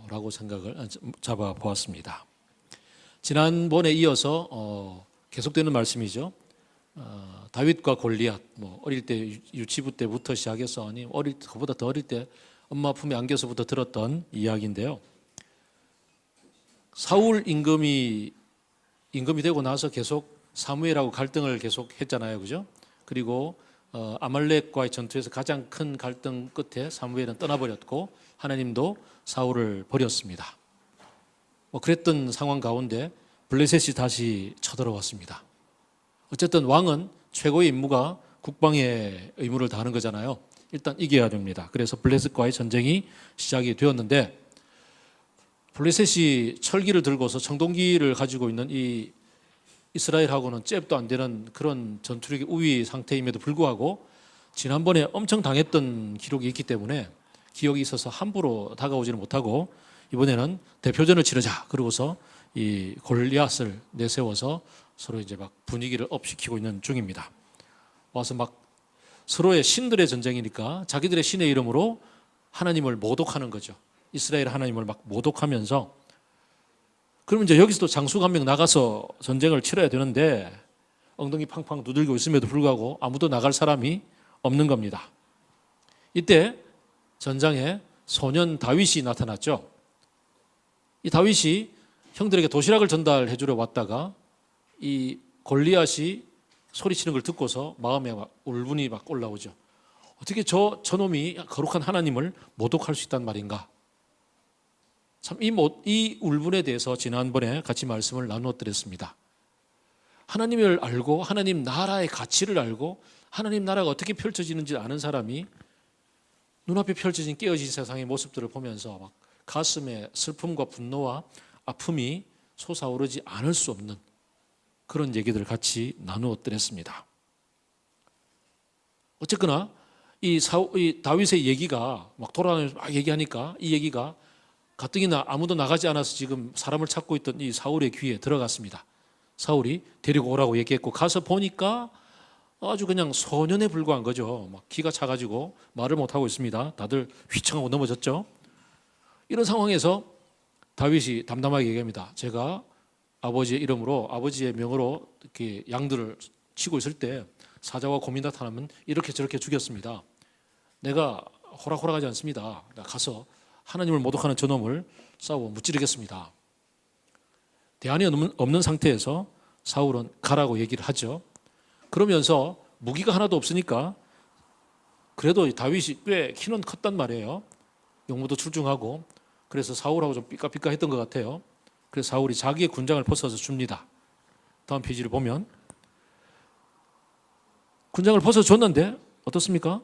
라고 생각을 잡아 보았습니다. 지난번에 이어서 계속되는 말씀이죠. 다윗과 골리앗, 어릴 때 유치부 때부터 시작해서 아니 그보다 더 어릴 때 엄마 품에 안겨서부터 들었던 이야기인데요. 사울 임금이 되고 나서 계속 사무엘하고 갈등을 계속 했잖아요, 그죠? 그리고 아말렉과의 전투에서 가장 큰 갈등 끝에 사무엘은 떠나버렸고 하나님도 사울을 버렸습니다. 그랬던 상황 가운데 블레셋이 다시 쳐들어왔습니다. 어쨌든 왕은 최고의 임무가 국방의 의무를 다하는 거잖아요. 일단 이겨야 됩니다. 그래서 블레셋과의 전쟁이 시작이 되었는데 블레셋이 철기를 들고서 청동기를 가지고 있는 이 이스라엘하고는 잽도 안 되는 그런 전투력의 우위 상태임에도 불구하고 지난번에 엄청 당했던 기록이 있기 때문에 기억이 있어서 함부로 다가오지는 못하고 이번에는 대표전을 치르자 그러고서 이 골리앗을 내세워서 서로 이제 막 분위기를 업시키고 있는 중입니다. 와서 막 서로의 신들의 전쟁이니까 자기들의 신의 이름으로 하나님을 모독하는 거죠. 이스라엘 하나님을 막 모독하면서 그러면 이제 여기서도 장수가 한 명 나가서 전쟁을 치러야 되는데 엉덩이 팡팡 두들기고 있음에도 불구하고 아무도 나갈 사람이 없는 겁니다. 이때 전장에 소년 다윗이 나타났죠. 이 다윗이 형들에게 도시락을 전달해 주러 왔다가 이 골리앗이 소리치는 걸 듣고서 마음에 막 울분이 막 올라오죠. 어떻게 저놈이 거룩한 하나님을 모독할 수 있단 말인가? 참 이 울분에 대해서 지난번에 같이 말씀을 나누어 드렸습니다. 하나님을 알고 하나님 나라의 가치를 알고 하나님 나라가 어떻게 펼쳐지는지 아는 사람이 눈앞에 펼쳐진 깨어진 세상의 모습들을 보면서 막 가슴에 슬픔과 분노와 아픔이 솟아오르지 않을 수 없는 그런 얘기들을 같이 나누어 드렸습니다. 어쨌거나 이 다윗의 얘기가 막 돌아다니면서 막 얘기하니까 이 얘기가 가뜩이나 아무도 나가지 않아서 지금 사람을 찾고 있던 이 사울의 귀에 들어갔습니다. 사울이 데리고 오라고 얘기했고 가서 보니까 아주 그냥 소년에 불과한 거죠. 막 기가 차가지고 말을 못하고 있습니다. 다들 휘청하고 넘어졌죠. 이런 상황에서 다윗이 담담하게 얘기합니다. 제가 아버지의 이름으로 아버지의 명으로 이렇게 양들을 치고 있을 때 사자와 곰이 나타나면 이렇게 저렇게 죽였습니다. 내가 호락호락하지 않습니다. 가서 하나님을 모독하는 저놈을 싸워 무찌르겠습니다. 대안이 없는 상태에서 사울은 가라고 얘기를 하죠. 그러면서 무기가 하나도 없으니까 그래도 다윗이 꽤 키는 컸단 말이에요. 용무도 출중하고 그래서 사울하고 좀 삐까삐까했던 것 같아요. 그래서 사울이 자기의 군장을 벗어서 줍니다. 다음 페이지를 보면 군장을 벗어 줬는데 어떻습니까?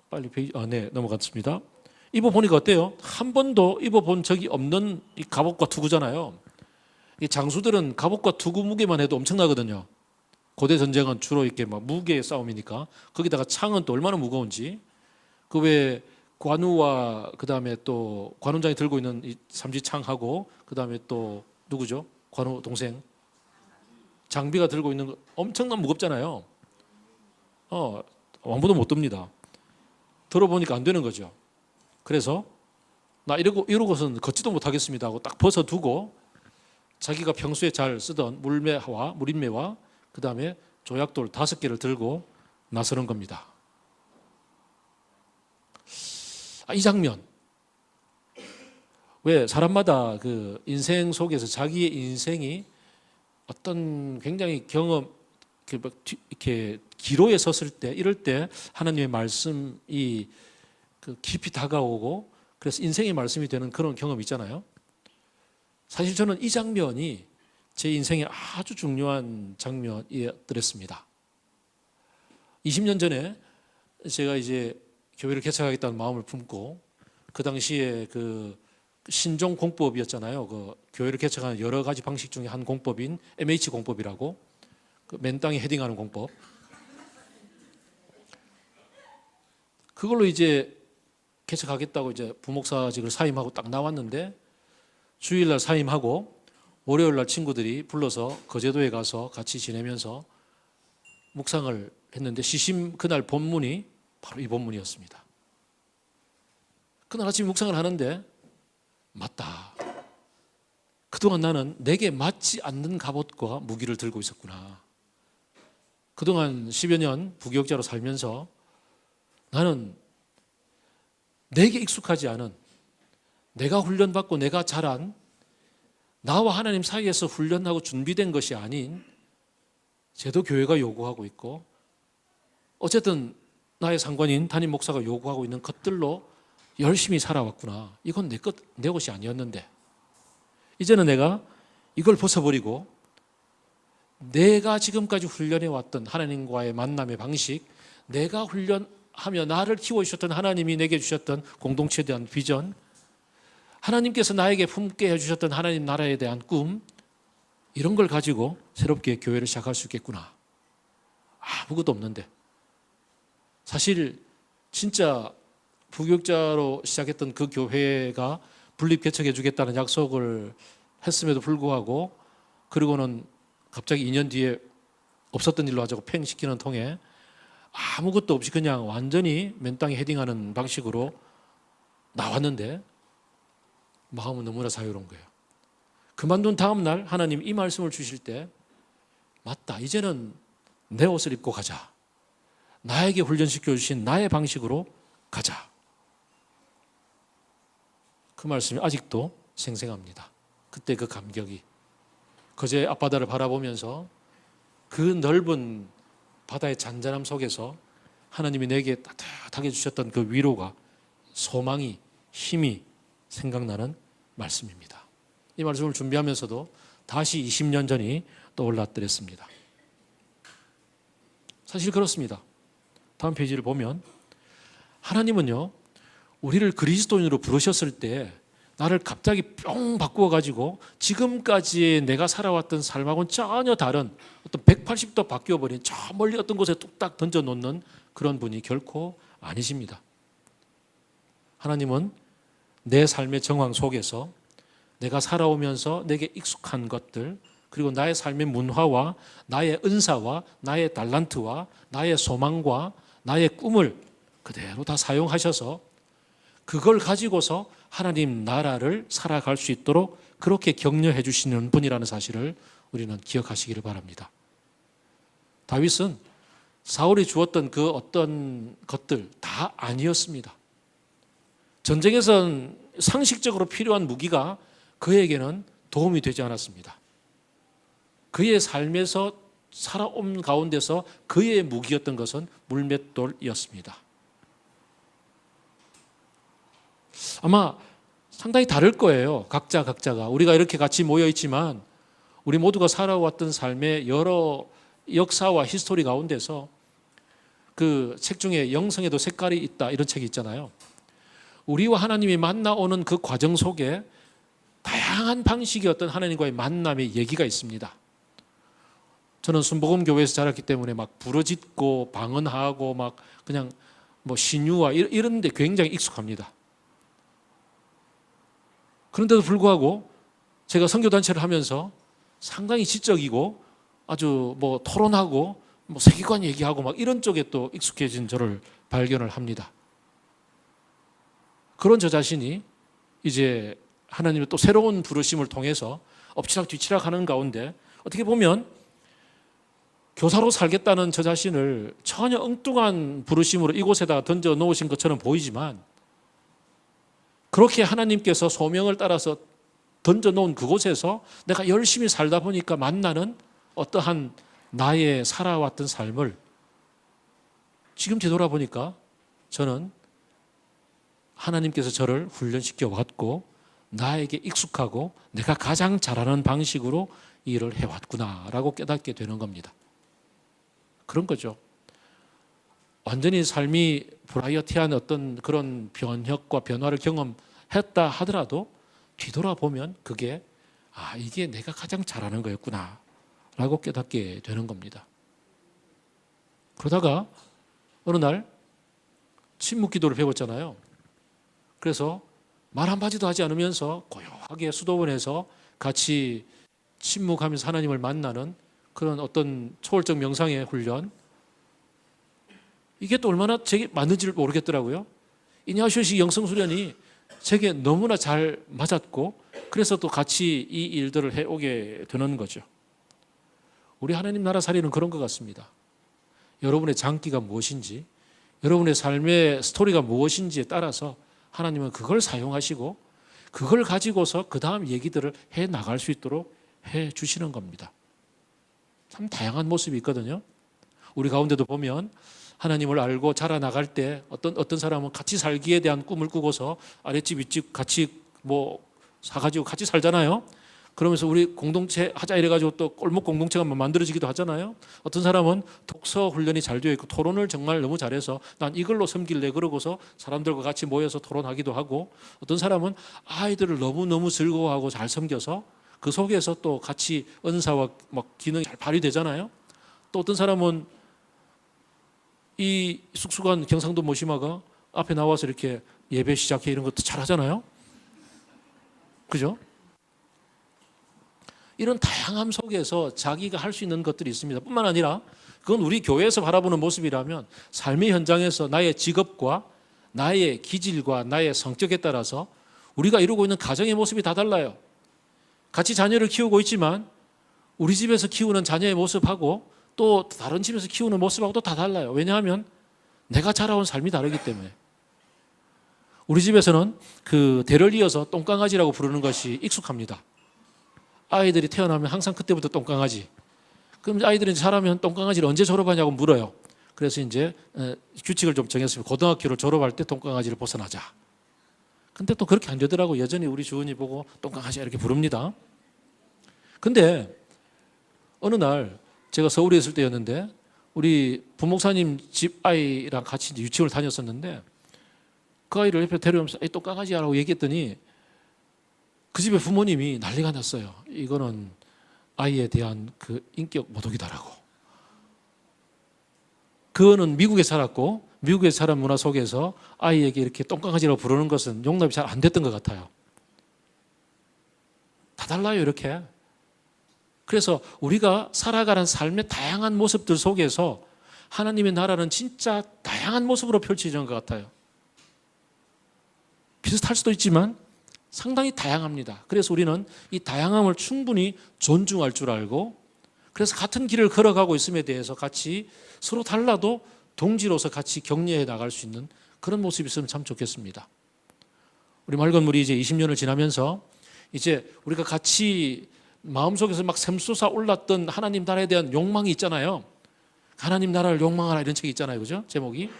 빨리 페이지 넘어갔습니다. 입어보니까 어때요? 한 번도 입어본 적이 없는 이 갑옷과 투구잖아요. 이 장수들은 갑옷과 투구 무게만 해도 엄청나거든요. 고대 전쟁은 주로 이렇게 막 무게의 싸움이니까 거기다가 창은 또 얼마나 무거운지 그 외에 관우와 그 다음에 또 관훈장이 들고 있는 이 삼지창하고 그 다음에 또 누구죠? 관우 동생 장비가 들고 있는 거 엄청나게 무겁잖아요. 왕보도 못 듭니다. 들어보니까 안 되는 거죠. 그래서 나 이러고서는 걷지도 못하겠습니다 하고 딱 벗어두고 자기가 평소에 잘 쓰던 물인매와 그 다음에 조약돌 5개를 들고 나서는 겁니다. 이 장면 왜 사람마다 그 인생 속에서 자기의 인생이 어떤 굉장히 이렇게 기로에 섰을 때 이럴 때 하나님의 말씀이 그 깊이 다가오고 그래서 인생의 말씀이 되는 그런 경험이 있잖아요. 사실 저는 이 장면이 제 인생에 아주 중요한 장면이었습니다. 20년 전에 제가 이제 교회를 개척하겠다는 마음을 품고 그 당시에 그 신종 공법이었잖아요. 그 교회를 개척하는 여러 가지 방식 중에 한 공법인 MH 공법이라고 그 맨 땅에 헤딩하는 공법. 그걸로 이제 개척하겠다고 이제 부목사직을 사임하고 딱 나왔는데 주일날 사임하고 월요일날 친구들이 불러서 거제도에 가서 같이 지내면서 묵상을 했는데 시심 그날 본문이 바로 이 본문이었습니다. 그날 아침 묵상을 하는데 맞다. 그동안 나는 내게 맞지 않는 갑옷과 무기를 들고 있었구나. 그동안 10여 년 부교육자로 살면서 나는 내게 익숙하지 않은, 내가 훈련받고 내가 자란, 나와 하나님 사이에서 훈련하고 준비된 것이 아닌 제도 교회가 요구하고 있고 어쨌든 나의 상관인 담임 목사가 요구하고 있는 것들로 열심히 살아왔구나. 이건 내 것이 아니었는데 이제는 내가 이걸 벗어버리고 내가 지금까지 훈련해왔던 하나님과의 만남의 방식, 내가 훈련하며 나를 키워주셨던 하나님이 내게 주셨던 공동체에 대한 비전, 하나님께서 나에게 품게 해주셨던 하나님 나라에 대한 꿈, 이런 걸 가지고 새롭게 교회를 시작할 수 있겠구나. 아무것도 없는데. 사실 진짜 부교육자로 시작했던 그 교회가 분립 개척해 주겠다는 약속을 했음에도 불구하고, 그리고는 갑자기 2년 뒤에 없었던 일로 하자고 팽시키는 통에 아무것도 없이 그냥 완전히 맨 땅에 헤딩하는 방식으로 나왔는데 마음은 너무나 자유로운 거예요. 그만둔 다음 날 하나님 이 말씀을 주실 때, 맞다, 이제는 내 옷을 입고 가자. 나에게 훈련시켜 주신 나의 방식으로 가자. 그 말씀이 아직도 생생합니다. 그때 그 감격이. 거제 앞바다를 바라보면서 그 넓은 바다의 잔잔함 속에서 하나님이 내게 따뜻하게 주셨던 그 위로가, 소망이, 힘이 생각나는 말씀입니다. 이 말씀을 준비하면서도 다시 20년 전이 떠올랐더랬습니다. 사실 그렇습니다. 다음 페이지를 보면 하나님은요, 우리를 그리스도인으로 부르셨을 때 나를 갑자기 뿅 바꾸어가지고 지금까지 내가 살아왔던 삶하고는 전혀 다른 어떤 180도 바뀌어버린 저 멀리 어떤 곳에 뚝딱 던져놓는 그런 분이 결코 아니십니다. 하나님은 내 삶의 정황 속에서 내가 살아오면서 내게 익숙한 것들, 그리고 나의 삶의 문화와 나의 은사와 나의 달란트와 나의 소망과 나의 꿈을 그대로 다 사용하셔서 그걸 가지고서 하나님 나라를 살아갈 수 있도록 그렇게 격려해 주시는 분이라는 사실을 우리는 기억하시기를 바랍니다. 다윗은 사울이 주었던 그 어떤 것들 다 아니었습니다. 전쟁에선 상식적으로 필요한 무기가 그에게는 도움이 되지 않았습니다. 그의 삶에서 살아온 가운데서 그의 무기였던 것은 물맷돌이었습니다. 아마 상당히 다를 거예요. 각자가. 우리가 이렇게 같이 모여 있지만 우리 모두가 살아왔던 삶의 여러 역사와 히스토리 가운데서 그 책 중에 영성에도 색깔이 있다, 이런 책이 있잖아요. 우리와 하나님이 만나오는 그 과정 속에 다양한 방식의 어떤 하나님과의 만남의 얘기가 있습니다. 저는 순복음교회에서 자랐기 때문에 막 부르짖고 방언하고 막 그냥 뭐 신유와 이런 데 굉장히 익숙합니다. 그런데도 불구하고 제가 선교단체를 하면서 상당히 지적이고 아주 뭐 토론하고 뭐 세계관 얘기하고 막 이런 쪽에 또 익숙해진 저를 발견을 합니다. 그런 저 자신이 이제 하나님의 또 새로운 부르심을 통해서 엎치락뒤치락 하는 가운데 어떻게 보면 교사로 살겠다는 저 자신을 전혀 엉뚱한 부르심으로 이곳에다 던져 놓으신 것처럼 보이지만, 그렇게 하나님께서 소명을 따라서 던져 놓은 그곳에서 내가 열심히 살다 보니까 만나는 어떠한 나의 살아왔던 삶을 지금 되돌아보니까 저는 하나님께서 저를 훈련시켜 왔고 나에게 익숙하고 내가 가장 잘하는 방식으로 일을 해왔구나라고 깨닫게 되는 겁니다. 그런 거죠. 완전히 삶이 브라이어티한 어떤 그런 변혁과 변화를 경험했다 하더라도 뒤돌아보면 그게 이게 내가 가장 잘하는 거였구나 라고 깨닫게 되는 겁니다. 그러다가 어느 날 침묵 기도를 배웠잖아요. 그래서 말 한마디도 하지 않으면서 고요하게 수도원에서 같이 침묵하면서 하나님을 만나는 그런 어떤 초월적 명상의 훈련, 이게 또 얼마나 제게 맞는지를 모르겠더라고요. 이냐쇼시 영성수련이 제게 너무나 잘 맞았고 그래서 또 같이 이 일들을 해오게 되는 거죠. 우리 하나님 나라 살이는 그런 것 같습니다. 여러분의 장기가 무엇인지, 여러분의 삶의 스토리가 무엇인지에 따라서 하나님은 그걸 사용하시고 그걸 가지고서 그 다음 얘기들을 해 나갈 수 있도록 해 주시는 겁니다. 참 다양한 모습이 있거든요. 우리 가운데도 보면 하나님을 알고 자라나갈 때 어떤 사람은 같이 살기에 대한 꿈을 꾸고서 아랫집 윗집 같이 뭐 사가지고 같이 살잖아요. 그러면서 우리 공동체 하자 이래가지고 또 꼴목 공동체가 만들어지기도 하잖아요. 어떤 사람은 독서 훈련이 잘 되어 있고 토론을 정말 너무 잘해서 난 이걸로 섬길래 그러고서 사람들과 같이 모여서 토론하기도 하고, 어떤 사람은 아이들을 너무너무 즐거워하고 잘 섬겨서 그 속에서 또 같이 은사와 막 기능이 잘 발휘되잖아요. 또 어떤 사람은 이 쑥쑥한 경상도 모시마가 앞에 나와서 이렇게 예배 시작해 이런 것도 잘 하잖아요. 그죠? 이런 다양함 속에서 자기가 할 수 있는 것들이 있습니다. 뿐만 아니라 그건 우리 교회에서 바라보는 모습이라면 삶의 현장에서 나의 직업과 나의 기질과 나의 성격에 따라서 우리가 이루고 있는 가정의 모습이 다 달라요. 같이 자녀를 키우고 있지만 우리 집에서 키우는 자녀의 모습하고 또 다른 집에서 키우는 모습하고 또 다 달라요. 왜냐하면 내가 자라온 삶이 다르기 때문에. 우리 집에서는 그 대를 이어서 똥강아지라고 부르는 것이 익숙합니다. 아이들이 태어나면 항상 그때부터 똥강아지. 그럼 아이들이 자라면 똥강아지를 언제 졸업하냐고 물어요. 그래서 이제 규칙을 좀 정했습니다. 고등학교를 졸업할 때 똥강아지를 벗어나자. 근데 또 그렇게 안 되더라고. 여전히 우리 주은이 보고 똥강아지 이렇게 부릅니다. 근데 어느 날 제가 서울에 있을 때였는데 우리 부목사님 집 아이랑 같이 유치원을 다녔었는데 그 아이를 옆에 데려오면서 똥강아지야라고 얘기했더니 그 집의 부모님이 난리가 났어요. 이거는 아이에 대한 그 인격 모독이다라고. 그거는 미국에 살았고 미국에 살은 문화 속에서 아이에게 이렇게 똥강아지라고 부르는 것은 용납이 잘 안 됐던 것 같아요. 다 달라요, 이렇게. 그래서 우리가 살아가는 삶의 다양한 모습들 속에서 하나님의 나라는 진짜 다양한 모습으로 펼쳐지는 것 같아요. 비슷할 수도 있지만 상당히 다양합니다. 그래서 우리는 이 다양함을 충분히 존중할 줄 알고, 그래서 같은 길을 걸어가고 있음에 대해서 같이 서로 달라도 동지로서 같이 격려해 나갈 수 있는 그런 모습이 있으면 참 좋겠습니다. 우리 말건물이 이제 20년을 지나면서 이제 우리가 같이 마음속에서 막 샘솟아 올랐던 하나님 나라에 대한 욕망이 있잖아요. 하나님 나라를 욕망하라 이런 책이 있잖아요. 그죠? 제목이.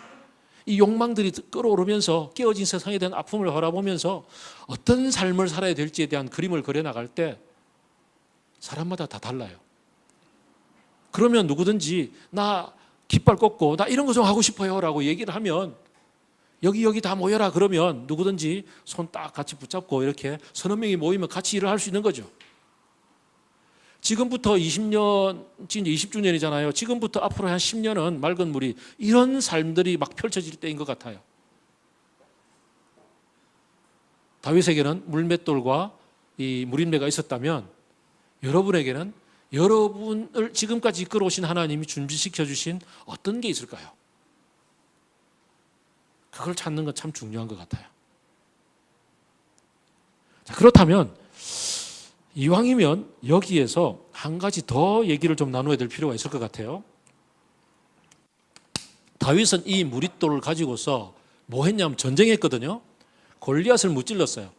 이 욕망들이 끌어오르면서 깨어진 세상에 대한 아픔을 바라보면서 어떤 삶을 살아야 될지에 대한 그림을 그려나갈 때 사람마다 다 달라요. 그러면 누구든지 나 깃발 꽂고 나 이런 거 좀 하고 싶어요 라고 얘기를 하면 여기 다 모여라 그러면 누구든지 손 딱 같이 붙잡고 이렇게 서너 명이 모이면 같이 일을 할 수 있는 거죠. 지금부터 20년, 지금 20주년이잖아요. 지금부터 앞으로 한 10년은 맑은 물이 이런 삶들이 막 펼쳐질 때인 것 같아요. 다윗에게는 물맷돌과 이 물인매가 있었다면 여러분에게는 여러분을 지금까지 이끌어오신 하나님이 준비시켜 주신 어떤 게 있을까요? 그걸 찾는 건 참 중요한 것 같아요. 자, 그렇다면 이왕이면 여기에서 한 가지 더 얘기를 좀 나눠야 될 필요가 있을 것 같아요. 다윗은 이 무릿돌을 가지고서 뭐 했냐면 전쟁했거든요. 골리앗을 무찔렀어요.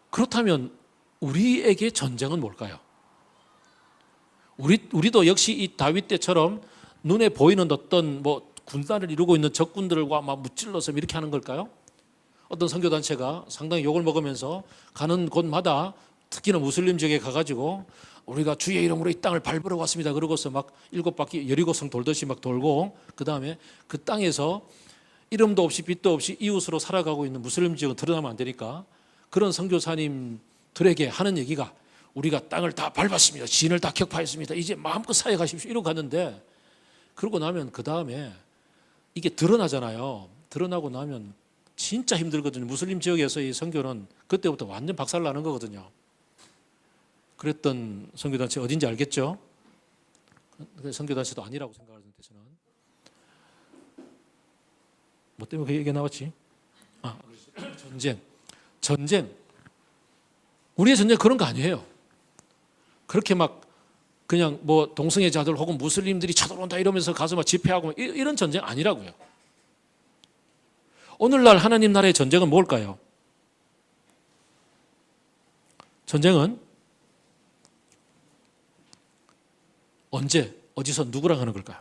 그렇다면 우리에게 전쟁은 뭘까요? 우리도 역시 이 다윗 때처럼 눈에 보이는 어떤 뭐 군단을 이루고 있는 적군들과 막 무찔러서 이렇게 하는 걸까요? 어떤 선교단체가 상당히 욕을 먹으면서 가는 곳마다 특히나 무슬림 지역에 가가지고 우리가 주의 이름으로 이 땅을 밟으러 왔습니다. 그러고서 막 7바퀴 여리고성 돌듯이 막 돌고 그 다음에 그 땅에서 이름도 없이 빛도 없이 이웃으로 살아가고 있는 무슬림 지역은 드러나면 안 되니까 그런 선교사님들에게 하는 얘기가 우리가 땅을 다 밟았습니다. 지인을 다 격파했습니다. 이제 마음껏 사역하십시오. 이러고 갔는데 그러고 나면 그 다음에 이게 드러나잖아요. 드러나고 나면 진짜 힘들거든요. 무슬림 지역에서 이 선교는 그때부터 완전 박살나는 거거든요. 그랬던 선교단체 어딘지 알겠죠? 선교단체도 아니라고 생각하는데 저는. 뭐 때문에 그 얘기가 나왔지? 아, 전쟁. 우리의 전쟁 그런 거 아니에요. 그렇게 막 그냥 뭐 동성애자들 혹은 무슬림들이 쳐들어온다 이러면서 가서 막 집회하고 이런 전쟁 아니라고요. 오늘날 하나님 나라의 전쟁은 뭘까요? 전쟁은 언제, 어디서, 누구랑 하는 걸까요?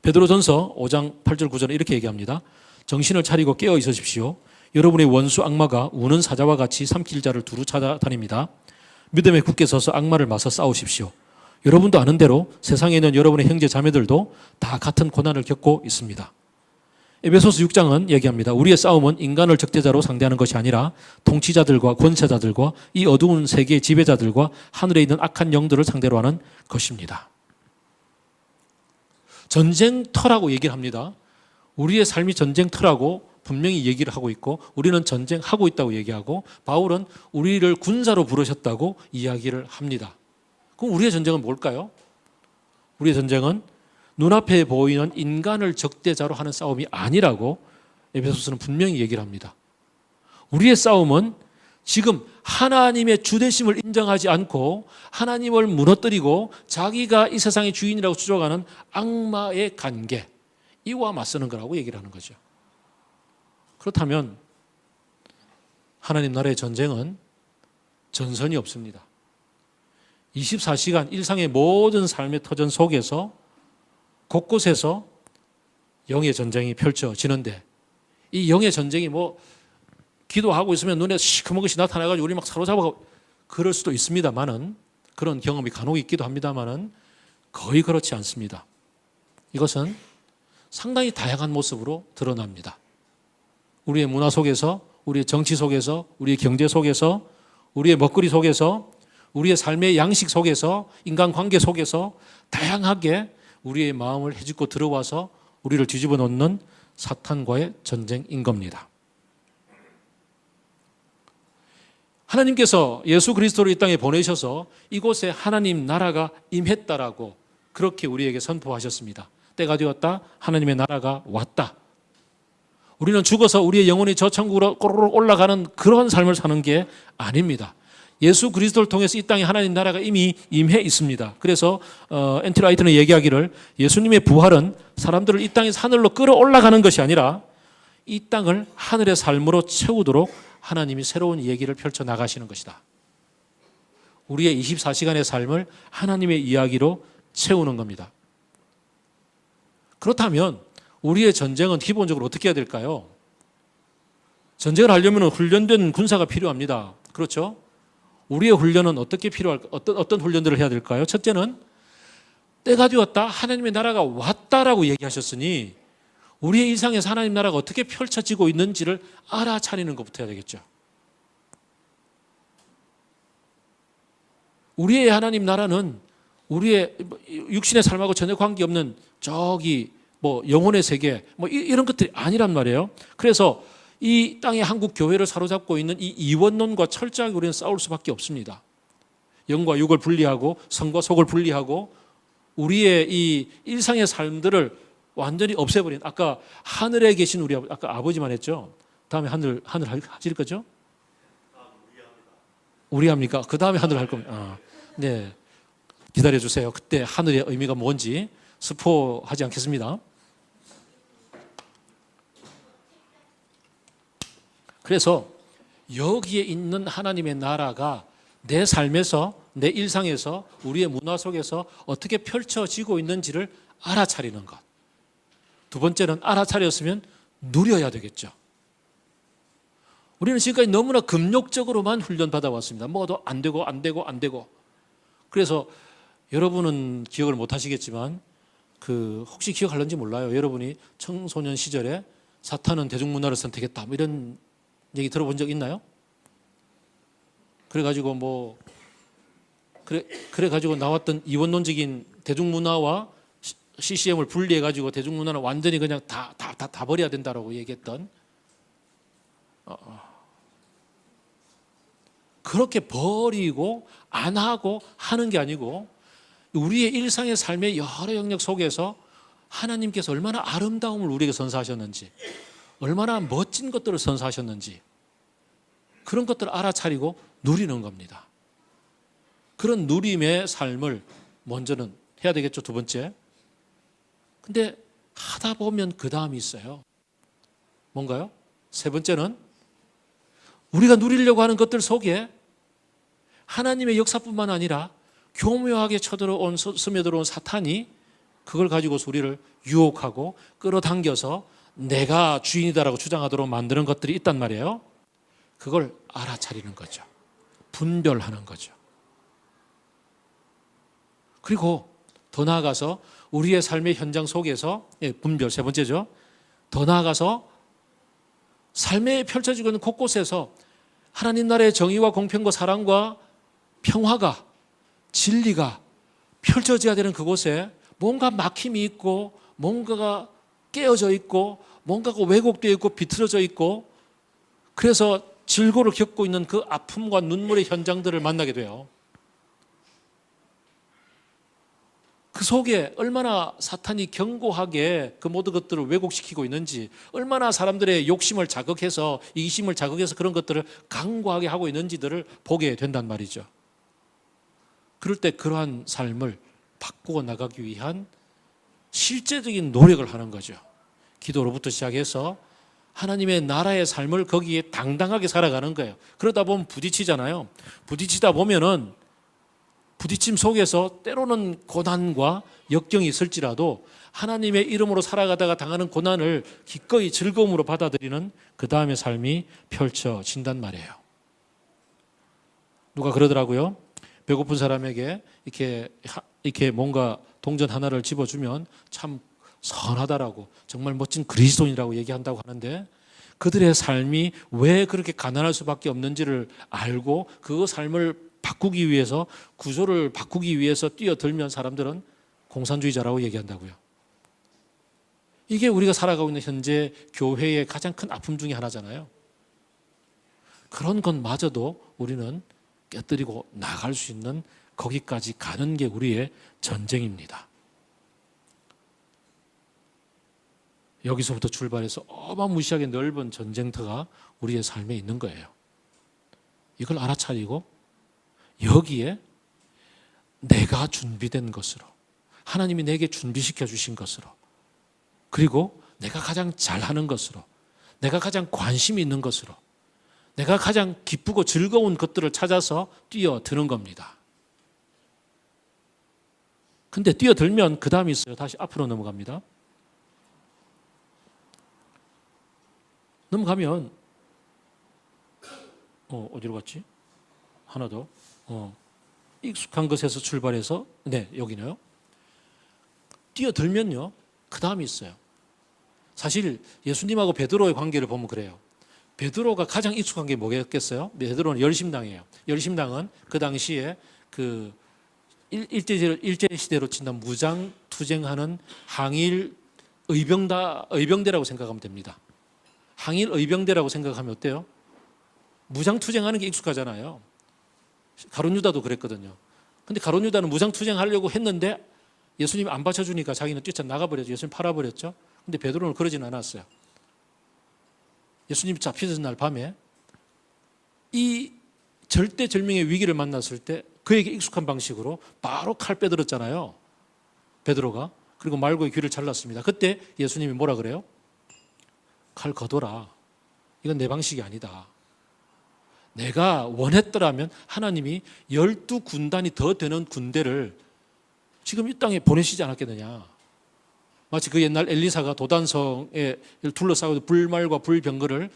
베드로전서 5장 8절 9절에 이렇게 얘기합니다. 정신을 차리고 깨어 있으십시오. 여러분의 원수 악마가 우는 사자와 같이 삼킬 자를 두루 찾아다닙니다. 믿음에 굳게 서서 악마를 맞서 싸우십시오. 여러분도 아는 대로 세상에 있는 여러분의 형제 자매들도 다 같은 고난을 겪고 있습니다. 에베소서 6장은 얘기합니다. 우리의 싸움은 인간을 적대자로 상대하는 것이 아니라 통치자들과 권세자들과 이 어두운 세계의 지배자들과 하늘에 있는 악한 영들을 상대로 하는 것입니다. 전쟁터라고 얘기를 합니다. 우리의 삶이 전쟁터라고 분명히 얘기를 하고 있고 우리는 전쟁하고 있다고 얘기하고 바울은 우리를 군사로 부르셨다고 이야기를 합니다. 그럼 우리의 전쟁은 뭘까요? 우리의 전쟁은 눈앞에 보이는 인간을 적대자로 하는 싸움이 아니라고 에베소서는 분명히 얘기를 합니다. 우리의 싸움은 지금 하나님의 주되심을 인정하지 않고 하나님을 무너뜨리고 자기가 이 세상의 주인이라고 추정하는 악마의 관계, 이와 맞서는 거라고 얘기를 하는 거죠. 그렇다면 하나님 나라의 전쟁은 전선이 없습니다. 24시간 일상의 모든 삶의 터전 속에서 곳곳에서 영의 전쟁이 펼쳐지는데 이 영의 전쟁이 뭐 기도하고 있으면 눈에 시커멓게 나타나가지고 우리 막 사로잡아가고 그럴 수도 있습니다만은 그런 경험이 간혹 있기도 합니다만은 거의 그렇지 않습니다. 이것은 상당히 다양한 모습으로 드러납니다. 우리의 문화 속에서, 우리의 정치 속에서, 우리의 경제 속에서, 우리의 먹거리 속에서, 우리의 삶의 양식 속에서, 인간관계 속에서 다양하게 우리의 마음을 헤집고 들어와서 우리를 뒤집어 놓는 사탄과의 전쟁인 겁니다. 하나님께서 예수 그리스도를 이 땅에 보내셔서 이곳에 하나님 나라가 임했다라고 그렇게 우리에게 선포하셨습니다. 때가 되었다. 하나님의 나라가 왔다. 우리는 죽어서 우리의 영혼이 저 천국으로 꼬르륵 올라가는 그런 삶을 사는 게 아닙니다. 예수 그리스도를 통해서 이 땅에 하나님 나라가 이미 임해 있습니다. 그래서 엔티 라이트는 얘기하기를 예수님의 부활은 사람들을 이 땅에서 하늘로 끌어올라가는 것이 아니라 이 땅을 하늘의 삶으로 채우도록 하나님이 새로운 얘기를 펼쳐나가시는 것이다. 우리의 24시간의 삶을 하나님의 이야기로 채우는 겁니다. 그렇다면 우리의 전쟁은 기본적으로 어떻게 해야 될까요? 전쟁을 하려면 훈련된 군사가 필요합니다. 그렇죠? 우리의 훈련은 어떻게 필요할까? 어떤 훈련들을 해야 될까요? 첫째는 때가 되었다. 하나님의 나라가 왔다라고 얘기하셨으니 우리의 일상에서 하나님 나라가 어떻게 펼쳐지고 있는지를 알아차리는 것부터 해야 되겠죠. 우리의 하나님 나라는 우리의 육신의 삶하고 전혀 관계없는 저기 뭐 영혼의 세계 뭐 이런 것들이 아니란 말이에요. 그래서 이 땅의 한국 교회를 사로잡고 있는 이 이원론과 철저하게 우리는 싸울 수밖에 없습니다. 영과 육을 분리하고 성과 속을 분리하고 우리의 이 일상의 삶들을 완전히 없애버린 아까 하늘에 계신 우리 아까 아버지만 했죠. 다음에 하늘 하실 거죠? 우리 합니까? 그 다음에 하늘 할 겁니다. 네, 기다려 주세요. 그때 하늘의 의미가 뭔지 스포하지 않겠습니다. 그래서 여기에 있는 하나님의 나라가 내 삶에서 내 일상에서 우리의 문화 속에서 어떻게 펼쳐지고 있는지를 알아차리는 것. 두 번째는 알아차렸으면 누려야 되겠죠. 우리는 지금까지 너무나 금욕적으로만 훈련받아 왔습니다. 뭐도 안 되고. 그래서 여러분은 기억을 못 하시겠지만 혹시 기억할런지 몰라요. 여러분이 청소년 시절에 사탄은 대중문화를 선택했다. 뭐 이런 얘기 들어본 적 있나요? 그래가지고 그래가지고 나왔던 이원론적인 대중문화와 CCM을 분리해가지고 대중문화는 완전히 그냥 다 버려야 된다라고 얘기했던 그렇게 버리고 안 하고 하는 게 아니고 우리의 일상의 삶의 여러 영역 속에서 하나님께서 얼마나 아름다움을 우리에게 선사하셨는지 얼마나 멋진 것들을 선사하셨는지 그런 것들을 알아차리고 누리는 겁니다. 그런 누림의 삶을 먼저는 해야 되겠죠, 두 번째. 근데 하다 보면 그 다음이 있어요. 뭔가요? 세 번째는 우리가 누리려고 하는 것들 속에 하나님의 역사뿐만 아니라 교묘하게 스며들어온 사탄이 그걸 가지고서 우리를 유혹하고 끌어당겨서 내가 주인이다라고 주장하도록 만드는 것들이 있단 말이에요. 그걸 알아차리는 거죠. 분별하는 거죠. 그리고 더 나아가서 우리의 삶의 현장 속에서 분별, 세 번째죠. 더 나아가서 삶에 펼쳐지고 있는 곳곳에서 하나님 나라의 정의와 공평과 사랑과 평화가, 진리가 펼쳐져야 되는 그곳에 뭔가 막힘이 있고 뭔가가 깨어져 있고 뭔가가 왜곡되어 있고 비틀어져 있고 그래서 질고를 겪고 있는 그 아픔과 눈물의 현장들을 만나게 돼요. 그 속에 얼마나 사탄이 견고하게 그 모든 것들을 왜곡시키고 있는지, 얼마나 사람들의 욕심을 자극해서, 이기심을 자극해서 그런 것들을 강구하게 하고 있는지들을 보게 된단 말이죠. 그럴 때 그러한 삶을 바꾸어 나가기 위한 실제적인 노력을 하는 거죠. 기도로부터 시작해서 하나님의 나라의 삶을 거기에 당당하게 살아가는 거예요. 그러다 보면 부딪히잖아요. 부딪히다 보면은 부딪힘 속에서 때로는 고난과 역경이 있을지라도 하나님의 이름으로 살아가다가 당하는 고난을 기꺼이 즐거움으로 받아들이는 그 다음의 삶이 펼쳐진단 말이에요. 누가 그러더라고요. 배고픈 사람에게 이렇게 뭔가 동전 하나를 집어주면 참 선하다라고, 정말 멋진 그리스도인이라고 얘기한다고 하는데, 그들의 삶이 왜 그렇게 가난할 수밖에 없는지를 알고 그 삶을 바꾸기 위해서, 구조를 바꾸기 위해서 뛰어들면 사람들은 공산주의자라고 얘기한다고요. 이게 우리가 살아가고 있는 현재 교회의 가장 큰 아픔 중에 하나잖아요. 그런 것마저도 우리는 깨뜨리고 나갈 수 있는, 거기까지 가는 게 우리의 전쟁입니다. 여기서부터 출발해서 어마무시하게 넓은 전쟁터가 우리의 삶에 있는 거예요. 이걸 알아차리고 여기에 내가 준비된 것으로, 하나님이 내게 준비시켜 주신 것으로, 그리고 내가 가장 잘하는 것으로, 내가 가장 관심이 있는 것으로, 내가 가장 기쁘고 즐거운 것들을 찾아서 뛰어드는 겁니다. 근데 뛰어들면 그 다음이 있어요. 다시 앞으로 넘어갑니다. 넘어가면 어디로 갔지? 하나 더. 익숙한 것에서 출발해서, 네, 여기네요. 뛰어들면요, 그 다음이 있어요. 사실 예수님하고 베드로의 관계를 보면 그래요. 베드로가 가장 익숙한 게 뭐겠어요? 베드로는 열심당이에요. 열심당은 그 당시에 그 일제시대로 친다면 무장투쟁하는 항일 의병대라고 생각하면 됩니다. 항일 의병대라고 생각하면 어때요? 무장투쟁하는 게 익숙하잖아요. 가룟 유다도 그랬거든요. 근데 가룟 유다는 무장투쟁하려고 했는데 예수님이 안 받쳐주니까 자기는 뛰쳐나가버렸죠. 예수님 팔아버렸죠. 근데 베드로는 그러진 않았어요. 예수님이 잡히던 날 밤에 이 절대절명의 위기를 만났을 때 그에게 익숙한 방식으로 바로 칼 빼들었잖아요. 베드로가. 그리고 말고의 귀를 잘랐습니다. 그때 예수님이 뭐라 그래요? 칼 거둬라. 이건 내 방식이 아니다. 내가 원했더라면 하나님이 12군단이 더 되는 군대를 지금 이 땅에 보내시지 않았겠느냐. 마치 그 옛날 엘리사가 도단성에 둘러싸고 불말과 불병거를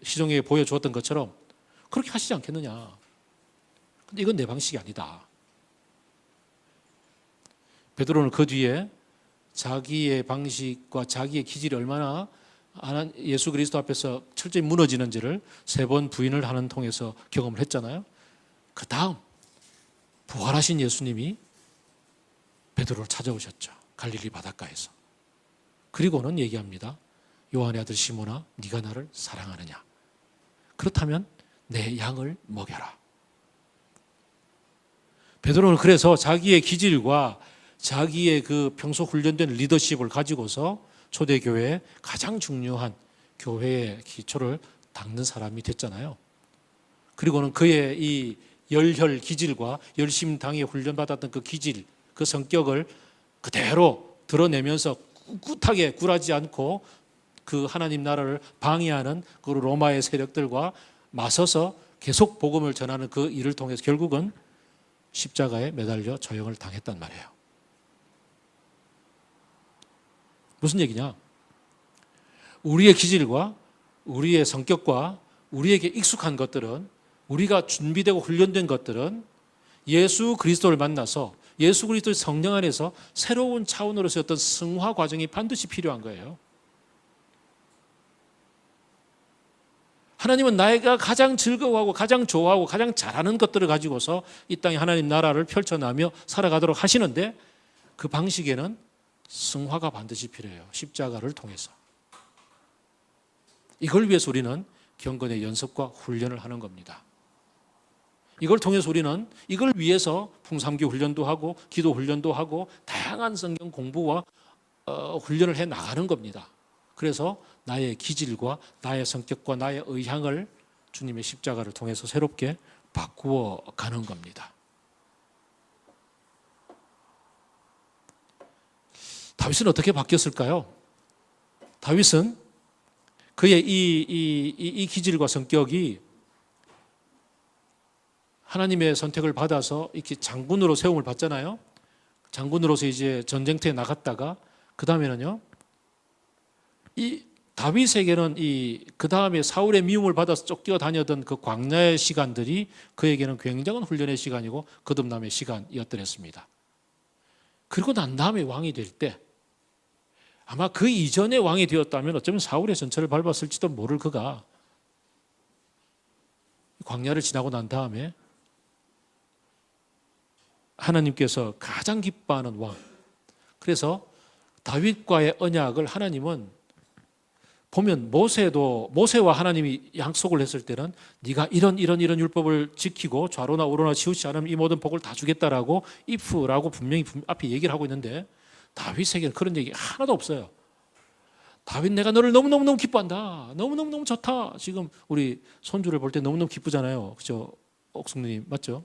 시종에게 보여주었던 것처럼 그렇게 하시지 않겠느냐. 근데 이건 내 방식이 아니다. 베드로는 그 뒤에 자기의 방식과 자기의 기질이 얼마나 예수 그리스도 앞에서 철저히 무너지는지를 3번 부인을 하는 통해서 경험을 했잖아요. 그 다음 부활하신 예수님이 베드로를 찾아오셨죠. 갈릴리 바닷가에서. 그리고는 얘기합니다. 요한의 아들 시몬아, 네가 나를 사랑하느냐? 그렇다면 내 양을 먹여라. 베드로는 그래서 자기의 기질과 자기의 그 평소 훈련된 리더십을 가지고서 초대교회의 가장 중요한 교회의 기초를 닦는 사람이 됐잖아요. 그리고는 그의 이 열혈 기질과 열심 당에 훈련받았던 그 기질, 그 성격을 그대로 드러내면서 꿋꿋하게 굴하지 않고 그 하나님 나라를 방해하는 그 로마의 세력들과 맞서서 계속 복음을 전하는 그 일을 통해서 결국은 십자가에 매달려 처형을 당했단 말이에요. 무슨 얘기냐? 우리의 기질과 우리의 성격과 우리에게 익숙한 것들은, 우리가 준비되고 훈련된 것들은 예수 그리스도를 만나서 예수 그리스도의 성령 안에서 새로운 차원으로서의 어떤 승화 과정이 반드시 필요한 거예요. 하나님은 나이가 가장 즐거워하고 가장 좋아하고 가장 잘하는 것들을 가지고서 이 땅에 하나님 나라를 펼쳐나며 살아가도록 하시는데, 그 방식에는 승화가 반드시 필요해요. 십자가를 통해서. 이걸 위해서 우리는 경건의 연습과 훈련을 하는 겁니다. 이걸 통해서 우리는 이걸 위해서 풍삼기 훈련도 하고 기도 훈련도 하고 다양한 성경 공부와 훈련을 해 나가는 겁니다. 그래서 나의 기질과 나의 성격과 나의 의향을 주님의 십자가를 통해서 새롭게 바꾸어 가는 겁니다. 다윗은 어떻게 바뀌었을까요? 다윗은 그의 이 기질과 성격이 하나님의 선택을 받아서 이렇게 장군으로 세움을 받잖아요. 장군으로서 이제 전쟁터에 나갔다가 그 다음에는요, 이 다윗에게는 그 다음에 사울의 미움을 받아서 쫓겨다녔던 그 광야의 시간들이 그에게는 굉장한 훈련의 시간이고 거듭남의 시간이었더랬습니다. 그리고 난 다음에 왕이 될 때, 아마 그 이전에 왕이 되었다면 어쩌면 사울의 전철을 밟았을지도 모를 그가 광야를 지나고 난 다음에 하나님께서 가장 기뻐하는 왕, 그래서 다윗과의 언약을 하나님은 보면 모세와 하나님이 약속을 했을 때는 네가 이런 율법을 지키고 좌로나 우로나 치우치 않으면 이 모든 복을 다 주겠다라고 if라고 분명히 앞에 얘기를 하고 있는데, 다윗에게는 그런 얘기 하나도 없어요. 다윗, 내가 너를 너무너무 기뻐한다. 너무너무 좋다. 지금 우리 손주를 볼 때 너무너무 기쁘잖아요. 그죠? 옥숙님 맞죠?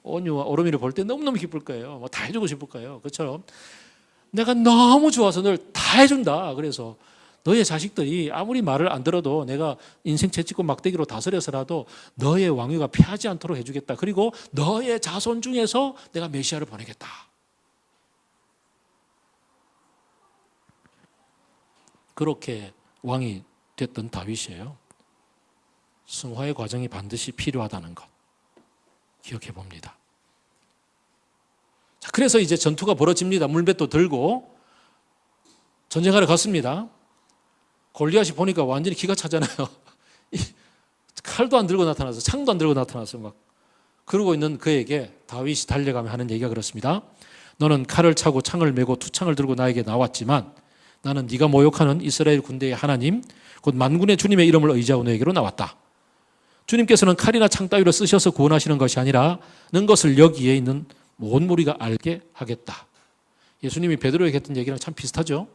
온유와 오름이를 볼 때 너무너무 기쁠 거예요. 뭐 다 해주고 싶을 거예요. 그처럼 내가 너무 좋아서 널 다 해준다. 그래서 너의 자식들이 아무리 말을 안 들어도 내가 인생 채찍고 막대기로 다스려서라도 너의 왕위가 패하지 않도록 해주겠다. 그리고 너의 자손 중에서 내가 메시아를 보내겠다. 그렇게 왕이 됐던 다윗이에요. 승화의 과정이 반드시 필요하다는 것 기억해 봅니다. 자, 그래서 이제 전투가 벌어집니다. 물맷도 들고 전쟁하러 갔습니다. 골리앗이 보니까 완전히 기가 차잖아요. 칼도 안 들고 나타나서 창도 안 들고 나타나서 막 그러고 있는 그에게 다윗이 달려가며 하는 얘기가 그렇습니다. 너는 칼을 차고 창을 메고 투창을 들고 나에게 나왔지만 나는 네가 모욕하는 이스라엘 군대의 하나님 곧 만군의 주님의 이름을 의지하고 너에게로 나왔다. 주님께서는 칼이나 창 따위로 쓰셔서 구원하시는 것이 아니라 는 것을 여기에 있는 온 무리가 알게 하겠다. 예수님이 베드로에게 했던 얘기랑 참 비슷하죠.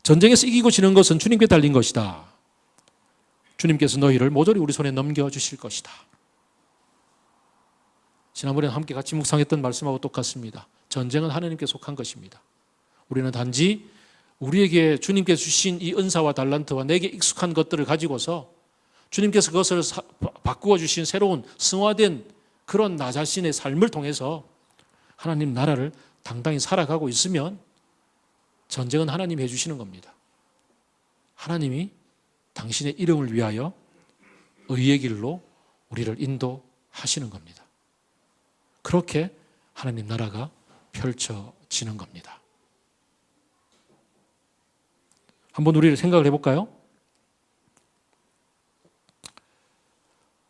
전쟁에서 이기고 지는 것은 주님께 달린 것이다. 주님께서 너희를 모조리 우리 손에 넘겨주실 것이다. 지난번에 함께 같이 묵상했던 말씀하고 똑같습니다. 전쟁은 하나님께 속한 것입니다. 우리는 단지 우리에게 주님께서 주신 이 은사와 달란트와 내게 익숙한 것들을 가지고서 주님께서 그것을 바꾸어 주신 새로운 승화된 그런 나 자신의 삶을 통해서 하나님 나라를 당당히 살아가고 있으면 전쟁은 하나님이 해주시는 겁니다. 하나님이 당신의 이름을 위하여 의의 길로 우리를 인도하시는 겁니다. 그렇게 하나님 나라가 펼쳐지는 겁니다. 한번 우리를 생각을 해볼까요?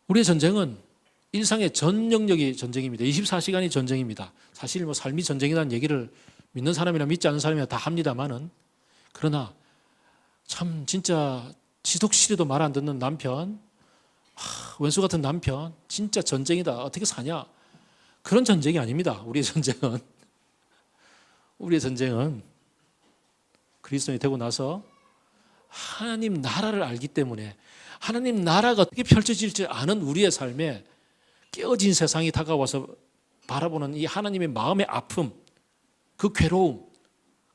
우리의 전쟁은 일상의 전 영역이 전쟁입니다. 24시간이 전쟁입니다. 사실 뭐 삶이 전쟁이라는 얘기를 믿는 사람이나 믿지 않는 사람이나 다 합니다만은, 그러나 참 진짜 지독시리도 말 안 듣는 남편, 원수 같은 남편, 진짜 전쟁이다. 어떻게 사냐? 그런 전쟁이 아닙니다. 우리의 전쟁은 그리스도인이 되고 나서 하나님 나라를 알기 때문에 하나님 나라가 어떻게 펼쳐질지 아는 우리의 삶에 깨어진 세상이 다가와서 바라보는 이 하나님의 마음의 아픔, 그 괴로움,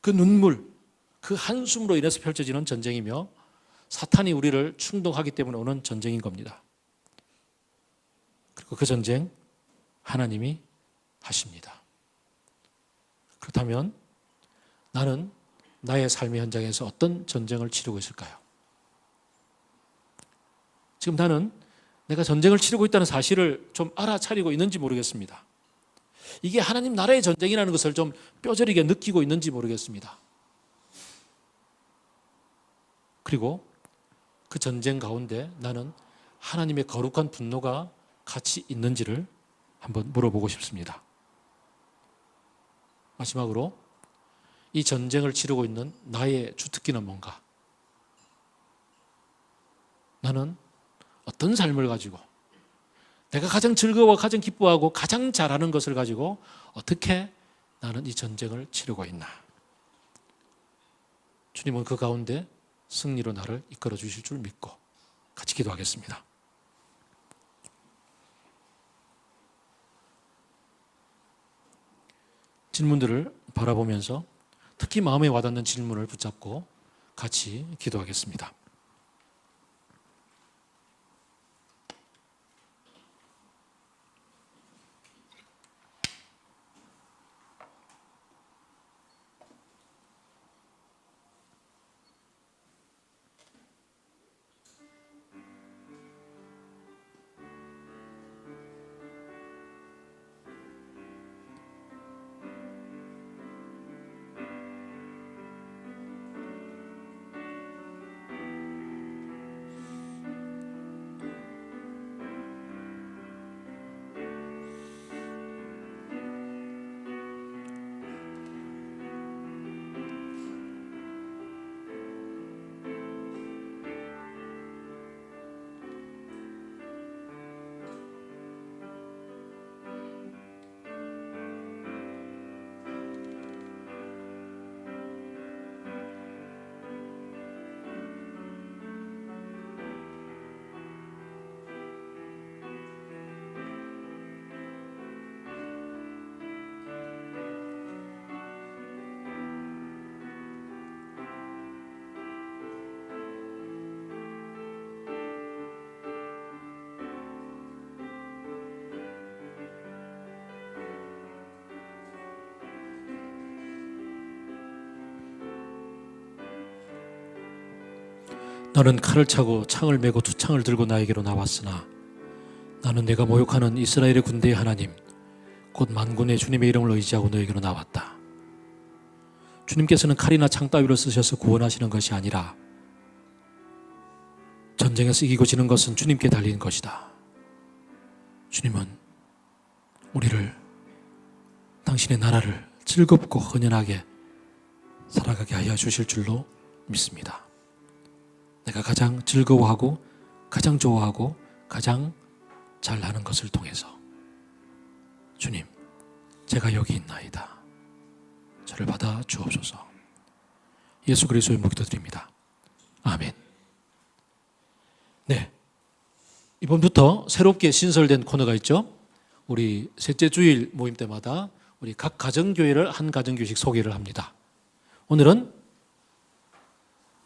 그 눈물, 그 한숨으로 인해서 펼쳐지는 전쟁이며 사탄이 우리를 충동하기 때문에 오는 전쟁인 겁니다. 그리고 그 전쟁 하나님이 하십니다. 그렇다면 나는 나의 삶의 현장에서 어떤 전쟁을 치르고 있을까요? 지금 나는 내가 전쟁을 치르고 있다는 사실을 좀 알아차리고 있는지 모르겠습니다. 이게 하나님 나라의 전쟁이라는 것을 좀 뼈저리게 느끼고 있는지 모르겠습니다. 그리고 그 전쟁 가운데 나는 하나님의 거룩한 분노가 같이 있는지를 한번 물어보고 싶습니다. 마지막으로 이 전쟁을 치르고 있는 나의 주특기는 뭔가? 나는 어떤 삶을 가지고 내가 가장 즐거워 가장 기뻐하고 가장 잘하는 것을 가지고 어떻게 나는 이 전쟁을 치르고 있나? 주님은 그 가운데 승리로 나를 이끌어 주실 줄 믿고 같이 기도하겠습니다. 질문들을 바라보면서 특히 마음에 와닿는 질문을 붙잡고 같이 기도하겠습니다. 너는 칼을 차고 창을 메고 두 창을 들고 나에게로 나왔으나 나는 내가 모욕하는 이스라엘의 군대의 하나님 곧 만군의 주님의 이름을 의지하고 너에게로 나왔다. 주님께서는 칼이나 창 따위로 쓰셔서 구원하시는 것이 아니라 전쟁에서 이기고 지는 것은 주님께 달린 것이다. 주님은 우리를 당신의 나라를 즐겁고 헌연하게 살아가게 하여 주실 줄로 믿습니다. 내가 가장 즐거워하고 가장 좋아하고 가장 잘하는 것을 통해서 주님, 제가 여기 있나이다. 저를 받아 주옵소서. 예수 그리스도의 이름으로 기도드립니다. 아멘. 네, 이번부터 새롭게 신설된 코너가 있죠. 우리 셋째 주일 모임 때마다 우리 각 가정교회를 한 가정교회씩 소개를 합니다. 오늘은